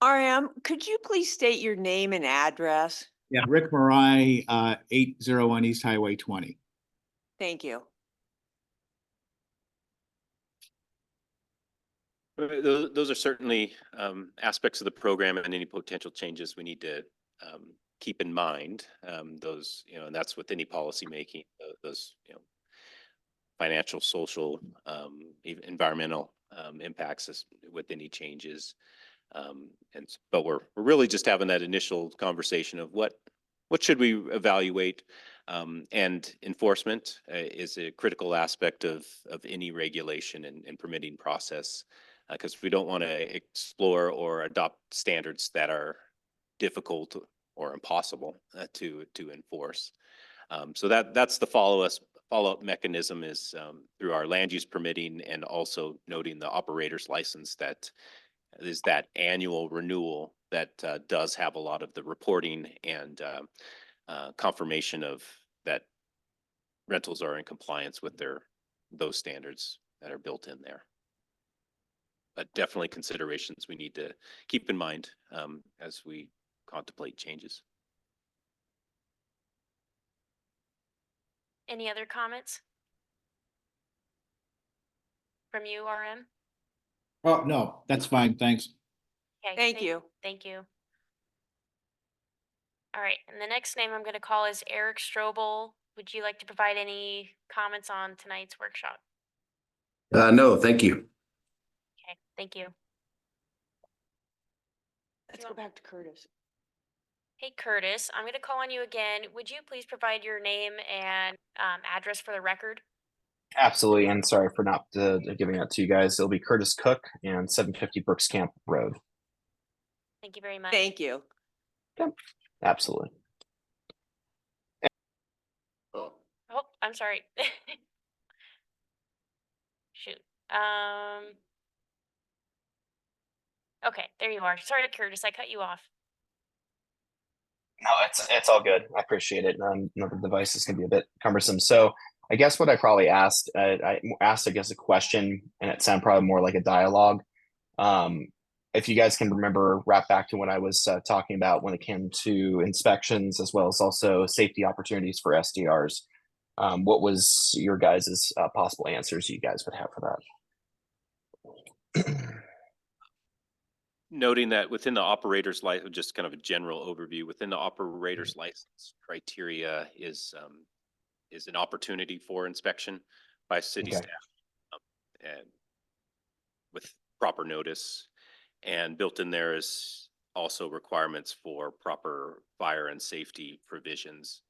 RM, could you please state your name and address? Yeah, Rick Marai, 801 East Highway 20. Thank you. Those are certainly aspects of the program and any potential changes we need to keep in mind. Those, and that's with any policy making, those, financial, social, even environmental impacts with any changes. But we're really just having that initial conversation of what should we evaluate, and enforcement is a critical aspect of any regulation and permitting process, because we don't want to explore or adopt standards that are difficult or impossible to enforce. So that's the follow-up mechanism is through our land use permitting, and also noting the operator's license that is that annual renewal that does have a lot of the reporting and confirmation of that rentals are in compliance with those standards that are built in there. But definitely considerations we need to keep in mind as we contemplate changes. Any other comments? From you, RM? Oh, no, that's fine, thanks. Okay, Thank you. Thank you. All right, and the next name I'm gonna call is Eric Strobel. Would you like to provide any comments on tonight's workshop? No, thank you. Okay, thank you. Let's go back to Curtis. Hey Curtis, I'm gonna call on you again. Would you please provide your name and address for the record? Absolutely, and sorry for not giving that to you guys. It'll be Curtis Cook and 750 Brooks Camp Road. Thank you very much. Thank you. Absolutely. Oh, I'm sorry. Shoot. Okay, there you are. Sorry, Curtis, I cut you off. No, it's all good. I appreciate it. The device is gonna be a bit cumbersome. So I guess what I probably asked, I asked, I guess, a question, and it sounded probably more like a dialogue. If you guys can remember, wrap back to when I was talking about when it came to inspections as well as also safety opportunities for SDRs. What was your guys' possible answers you guys would have for that? Noting that within the operator's license, just kind of a general overview, within the operator's license criteria is an opportunity for inspection by city Okay. staff, and with proper notice. And built in there is also requirements for proper fire and safety provisions,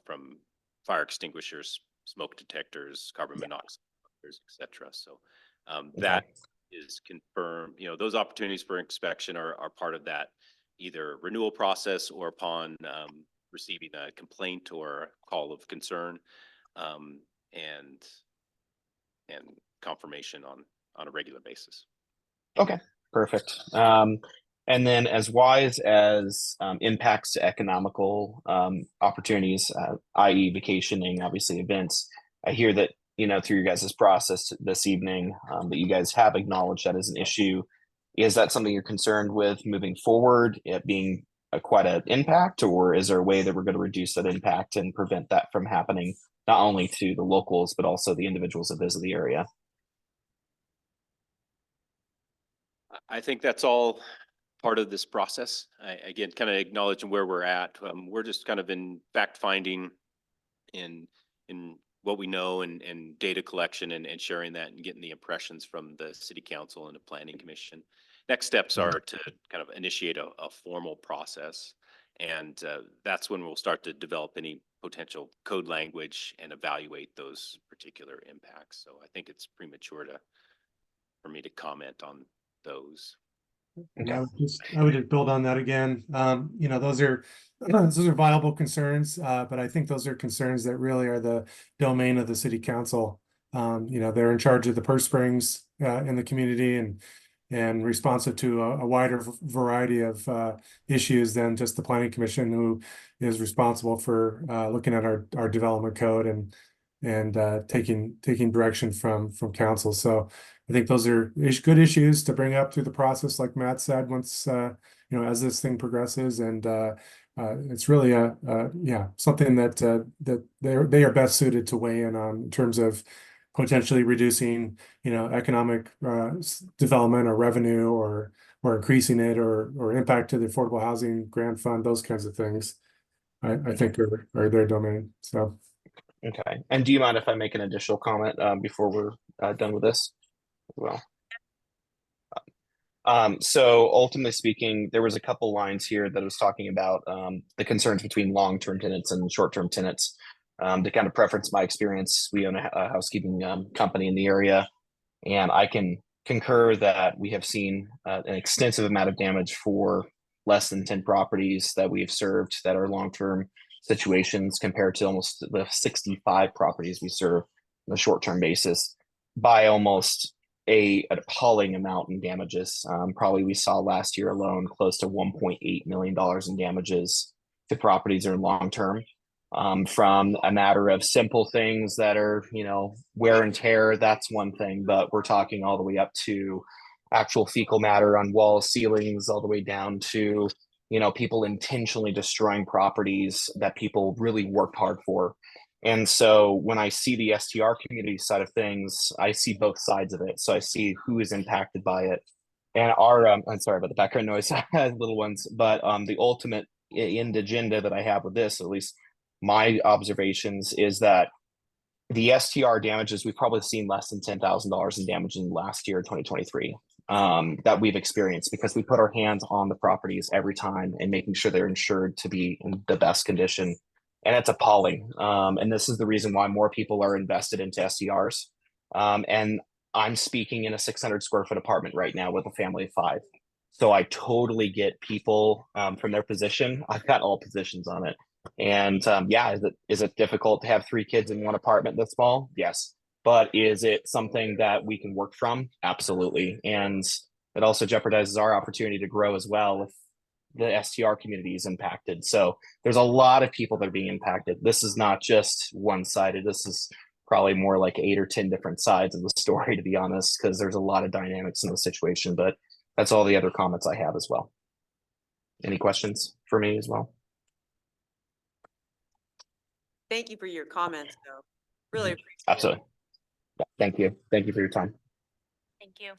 from fire extinguishers, smoke detectors, carbon monoxide, et cetera. So that is confirmed, those opportunities for inspection are part of that either renewal process or upon receiving a complaint or a call of concern, and confirmation on a regular basis. Okay, perfect. And then as wise as impacts to economical opportunities, i.e. vacationing, obviously events, I hear that, through your guys' process this evening, that you guys have acknowledged that as an issue. Is that something you're concerned with moving forward, it being quite an impact, or is there a way that we're going to reduce that impact and prevent that from happening, not only to the locals, but also the individuals that visit the area? I think that's all part of this process. Again, kind of acknowledging where we're at. We're just kind of in fact finding in what we know and data collection and sharing that and getting the impressions from the city council and the planning commission. Next steps are to kind of initiate a formal process. And that's when we'll start to develop any potential code language and evaluate those particular impacts. So I think it's premature for me to comment on those. And I would just build on that again. You know, those are viable concerns, but I think those are concerns that really are the domain of the city council. You know, they're in charge of the purse strings in the community and responsive to a wider variety of issues than just the planning commission, who is responsible for looking at our development code and taking direction from council. So I think those are good issues to bring up through the process, like Matt said, once you know, as this thing progresses, and it's really something that they are best suited to weigh in on in terms of potentially reducing, you know, economic development or revenue, or increasing it, or impact to the affordable housing grant fund. Those kinds of things I think are their domain. So Okay. And do you mind if I make an additional comment before we're done with this? Well, so ultimately speaking, there was a couple lines here that was talking about the concerns between long-term tenants and short-term tenants. To kind of preference my experience, we own a housekeeping company in the area, and I can concur that we have seen an extensive amount of damage for less than 10 properties that we have served that are long-term situations, compared to almost the 65 properties we serve on a short-term basis, by almost an appalling amount in damages. Probably we saw last year alone close to $1.8 million in damages to properties that are long-term. From a matter of simple things that are, you know, wear and tear, that's one thing, but we're talking all the way up to actual fecal matter on walls, ceilings, all the way down to, you know, people intentionally destroying properties that people really worked hard for. And so when I see the STR community side of things, I see both sides of it. So I see who is impacted by it. And our, I'm sorry about the background noise, little ones, but the ultimate end agenda that I have with this, at least my observations, is that the STR damages, we've probably seen less than $10,000 in damage in last year, 2023, that we've experienced, because we put our hands on the properties every time and making sure they're insured to be in the best condition. And it's appalling. And this is the reason why more people are invested into STRs. And I'm speaking in a 600 square foot apartment right now with a family of 5. So I totally get people from their position. I've got all positions on it. And yeah, is it difficult to have 3 kids in one apartment this small? Yes. But is it something that we can work from? Absolutely. And it also jeopardizes our opportunity to grow as well if the STR community is impacted. So there's a lot of people that are being impacted. This is not just one-sided. This is probably more like 8 or 10 different sides of the story, to be honest, because there's a lot of dynamics in the situation. But that's all the other comments I have as well. Any questions for me as well? Thank you for your comments, though. Really appreciate it. Absolutely. Yeah, thank you. Thank you for your time. Thank you.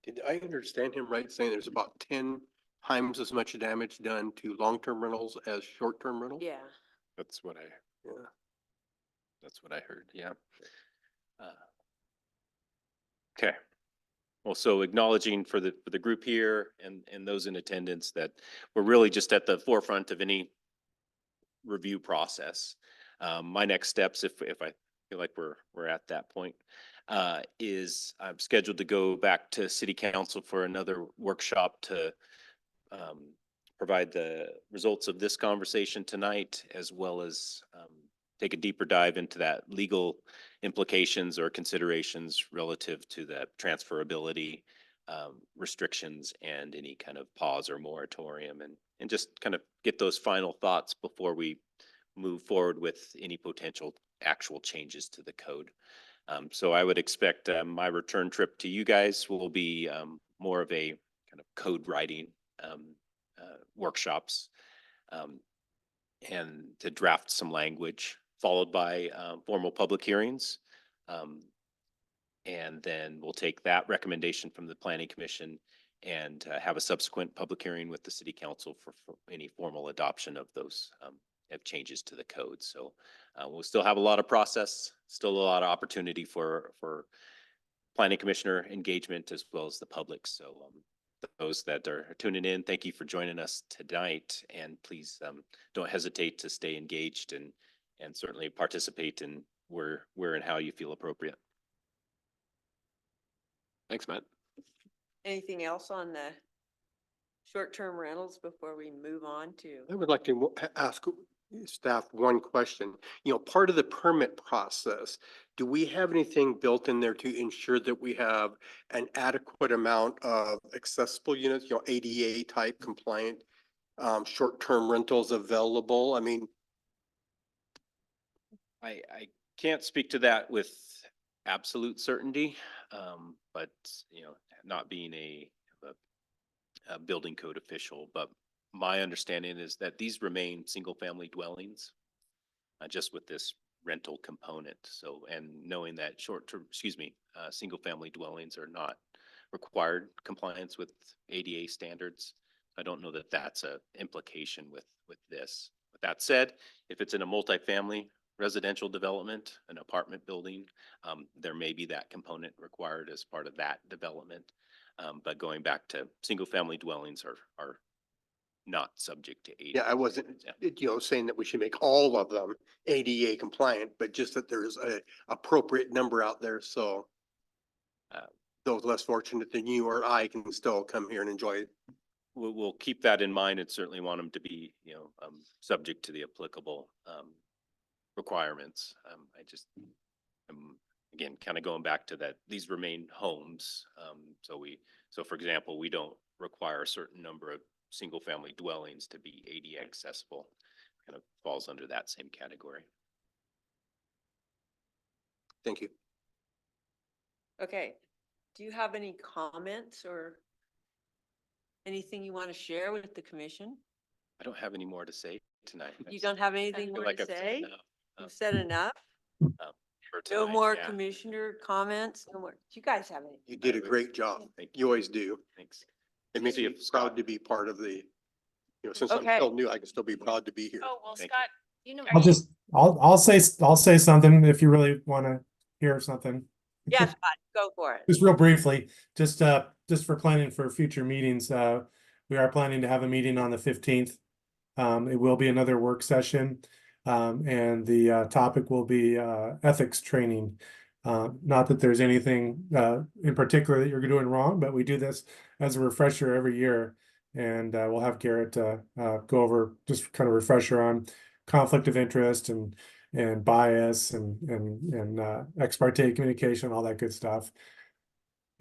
Did I understand him right, saying there's about 10 times as much damage done to long-term rentals as short-term rentals? Yeah. That's what Yeah. I heard. Yeah. Okay. Well, so acknowledging for the group here and those in attendance that we're really just at the forefront of any review process. My next steps, if I feel like we're at that point, is I'm scheduled to go back to City Council for another workshop to provide the results of this conversation tonight, as well as take a deeper dive into that legal implications or considerations relative to the transferability restrictions and any kind of pause or moratorium, and just kind of get those final thoughts before we move forward with any potential actual changes to the code. So I would expect my return trip to you guys will be more of a kind of code writing workshops and to draft some language, followed by formal public hearings. And then we'll take that recommendation from the Planning Commission and have a subsequent public hearing with the City Council for any formal adoption of those of changes to the code. So We'll still have a lot of process, still a lot of opportunity for planning commissioner engagement as well as the public. So those that are tuning in, thank you for joining us tonight. And please don't hesitate to stay engaged and certainly participate in where and how you feel appropriate. Thanks, Matt. Anything else on the short-term rentals before we move on to? I would like to ask staff one question. You know, part of the permit process, do we have anything built in there to ensure that we have an adequate amount of accessible units, you know, ADA type compliant, short-term rentals available? I mean, I can't speak to that with absolute certainty, but you know, not being a building code official, but my understanding is that these remain single-family dwellings, just with this rental component. So, and knowing that single-family dwellings are not required compliance with ADA standards, I don't know that that's a implication with this. With that said, if it's in a multifamily residential development, an apartment building, there may be that component required as part of that development. But going back to single-family dwellings are not subject to ADA. yeah, I wasn't, Yeah. you know, saying that we should make all of them ADA compliant, but just that there's a appropriate number out there. So those less fortunate than you or I can still come here and enjoy it. We'll keep that in mind and certainly want them to be, you know, subject to the applicable requirements. Again, kind of going back to that, these remain homes. So for example, we don't require a certain number of single-family dwellings to be ADA accessible. Kind of falls under that same category. Thank you. Okay, do you have any comments or anything you want to share with the commission? I don't have any more to say tonight. You don't have anything I feel more like to I've said say? enough, You've said enough? for No tonight. more Yeah. commissioner comments? No more. Do you guys have any? You did a great job. Thank You always do. Thanks. It makes See me if Scott- proud to be part of the, you know, since I'm Okay. still new, I can still be proud to be here. Oh, well, Thank Scott, you know. I'll say something if you really want to hear something. Yes, go for it. Just real briefly, just for planning for future meetings, we are planning to have a meeting on the 15th. It will be another work session. And the topic will be ethics training. Not that there's anything in particular that you're doing wrong, but we do this as a refresher every year. And we'll have Garrett go over just kind of refresher on conflict of interest and bias and ex parte communication, all that good stuff.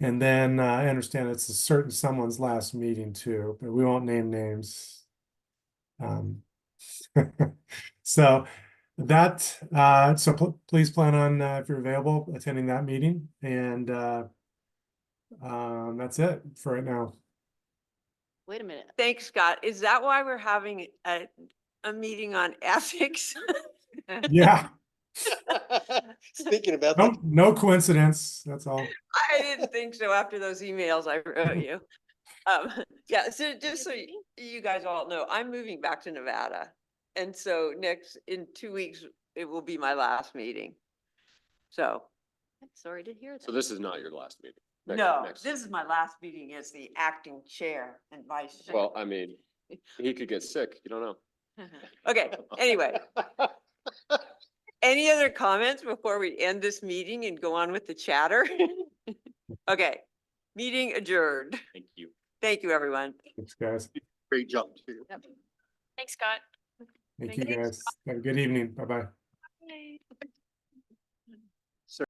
And then I understand it's a certain someone's last meeting too, but we won't name names. So please plan on if you're available attending that meeting, and that's it for right now. Wait a minute. Thanks, Scott. Is that why we're having a meeting on ethics? Yeah, Speaking about that, no coincidence. That's all. I didn't think so after those emails I wrote you. Yeah, so just so you guys all know, I'm moving back to Nevada. And so in 2 weeks, it will be my last meeting. So, I'm sorry to hear that. So this is not your last meeting. no, Next. this is my last meeting as the acting chair and vice chair. Well, I mean, he could get sick. You don't know. Okay, anyway. Any other comments before we end this meeting and go on with the chatter? Okay, meeting adjourned. Thank you. Thank you, everyone. Thanks, guys. great job too. Thanks, Scott. Thank you, guys. Have a good evening. Bye-bye. Bye.